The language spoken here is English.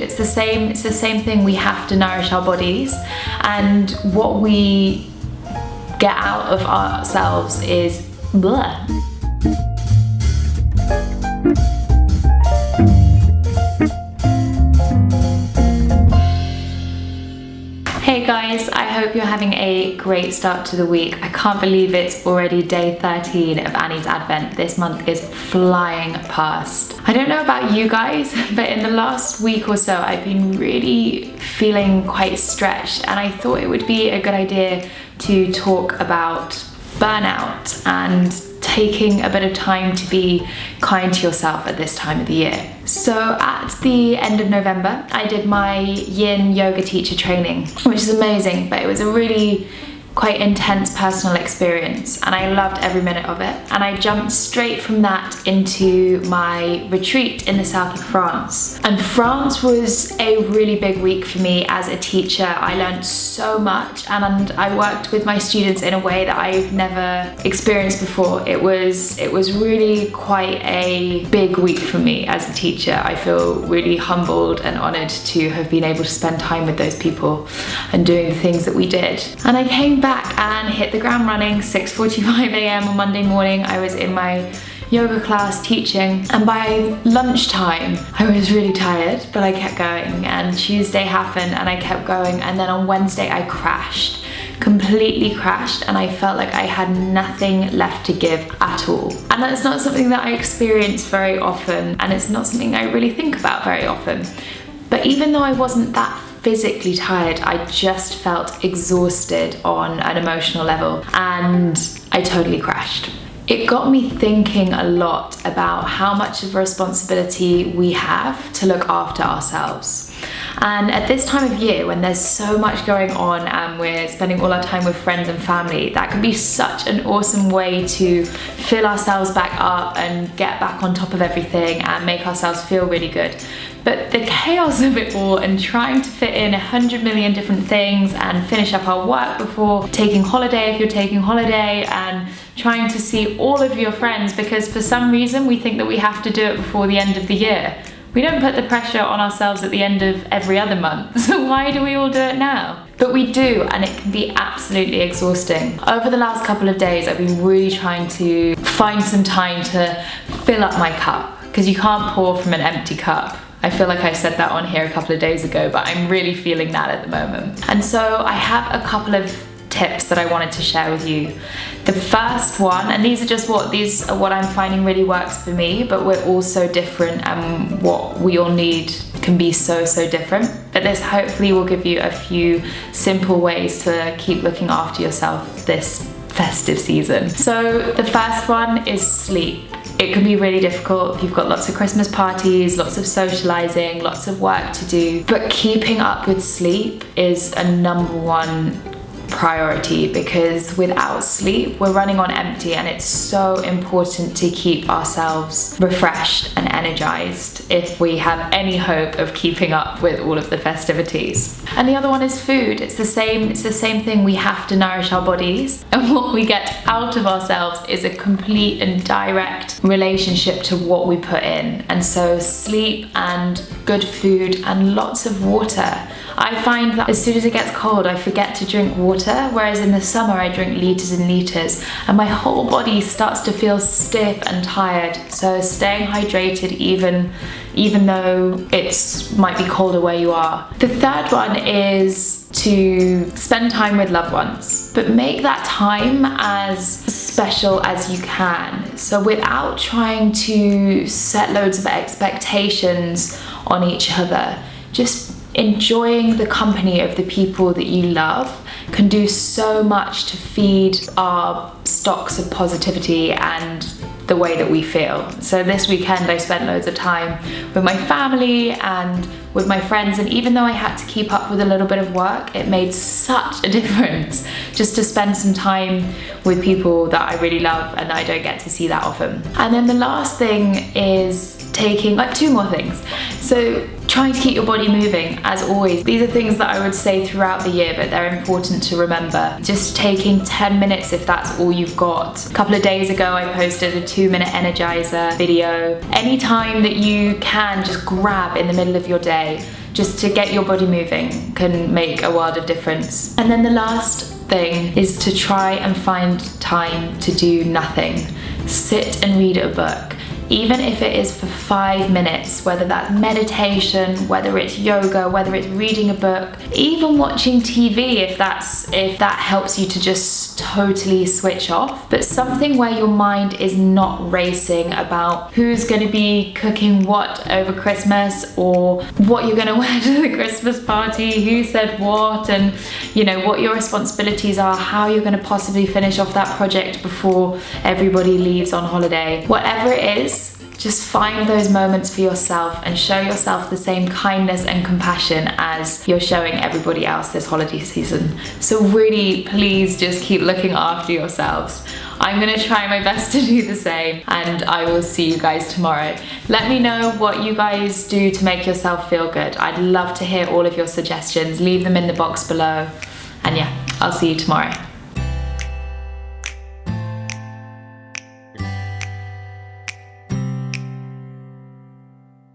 It's the same thing. We have to nourish our bodies, and what we get out of ourselves is blah. Hey guys, I hope you're having a great start to the week. I can't believe it's already day 13 of Annie's Advent. This month is flying past. I don't know about you guys, but in the last week or so, I've been really feeling quite stretched, and I thought it would be a good idea to talk about burnout and taking a bit of time to be kind to yourself at this time of the year. So at the end of November, I did my yin yoga teacher training, which is amazing, but it was a really quite intense personal experience, and I loved every minute of it. And I jumped straight from that into my retreat in the south of France. And France was a really big week for me as a teacher. I learned so much, and I worked with my students in a way that I've never experienced before. It was really quite a big week for me as a teacher. I feel really humbled and honoured to have been able to spend time with those people and doing the things that we did. And I came back and hit the ground running. 6:45 a.m. on Monday morning, I was in my yoga class teaching, and by lunchtime I was really tired, but I kept going, and Tuesday happened and I kept going, and then on Wednesday I crashed, completely crashed, and I felt like I had nothing left to give at all. And that's not something that I experience very often, and it's not something I really think about very often. But even though I wasn't that physically tired, I just felt exhausted on an emotional level, and I totally crashed. It got me thinking a lot about how much of a responsibility we have to look after ourselves. And at this time of year, when there's so much going on and we're spending all our time with friends and family, that can be such an awesome way to fill ourselves back up and get back on top of everything and make ourselves feel really good. But the chaos of it all, and trying to fit in 100 million different things and finish up our work before taking holiday if you're taking holiday, and trying to see all of your friends, because for some reason we think that we have to do it before the end of the year. We don't put the pressure on ourselves at the end of every other month, so why do we all do it now? But we do, and it can be absolutely exhausting. Over the last couple of days, I've been really trying to find some time to fill up my cup, because you can't pour from an empty cup. I feel like I said that on here a couple of days ago, but I'm really feeling that at the moment. And so I have a couple of tips that I wanted to share with you. The first one, and these are what I'm finding really works for me, but we're all so different, and what we all need can be so different. But this hopefully will give you a few simple ways to keep looking after yourself this festive season. So the first one is sleep. It can be really difficult if you've got lots of Christmas parties, lots of socializing, lots of work to do, but keeping up with sleep is a number one priority, because without sleep we're running on empty, and it's so important to keep ourselves refreshed and energized if we have any hope of keeping up with all of the festivities. And the other one is food. It's the same thing. We have to nourish our bodies, and what we get out of ourselves is a complete and direct relationship to what we put in. And so sleep and good food and lots of water. I find that as soon as it gets cold, I forget to drink water, whereas in the summer I drink liters and liters, and my whole body starts to feel stiff and tired. So staying hydrated even though it might be colder where you are. The third one is to spend time with loved ones, but make that time as special as you can. So without trying to set loads of expectations on each other, just enjoying the company of the people that you love can do so much to feed our stocks of positivity and the way that we feel. So this weekend I spent loads of time with my family and with my friends, and even though I had to keep up with a little bit of work, it made such a difference just to spend some time with people that I really love and I don't get to see that often. And then the last thing is taking, like, two more things. So trying to keep your body moving, as always. These are things that I would say throughout the year, but they're important to remember. Just taking 10 minutes if that's all you've got. A couple of days ago I posted a 2-minute energizer video. Anytime that you can, just grab in the middle of your day just to get your body moving can make a world of difference. And then the last thing is to try and find time to do nothing. Sit and read a book. Even if it is for 5 minutes, whether that's meditation, whether it's yoga, whether it's reading a book, even watching TV if that helps you to just totally switch off. But something where your mind is not racing about who's going to be cooking what over Christmas, or what you're going to wear to the Christmas party, who said what, and you know what your responsibilities are, how you're going to possibly finish off that project before everybody leaves on holiday. Whatever it is, just find those moments for yourself and show yourself the same kindness and compassion as you're showing everybody else this holiday season. So really, please just keep looking after yourselves. I'm gonna try my best to do the same, and I will see you guys tomorrow. Let me know what you guys do to make yourself feel good. I'd love to hear all of your suggestions. Leave them in the box below. And yeah, I'll see you tomorrow.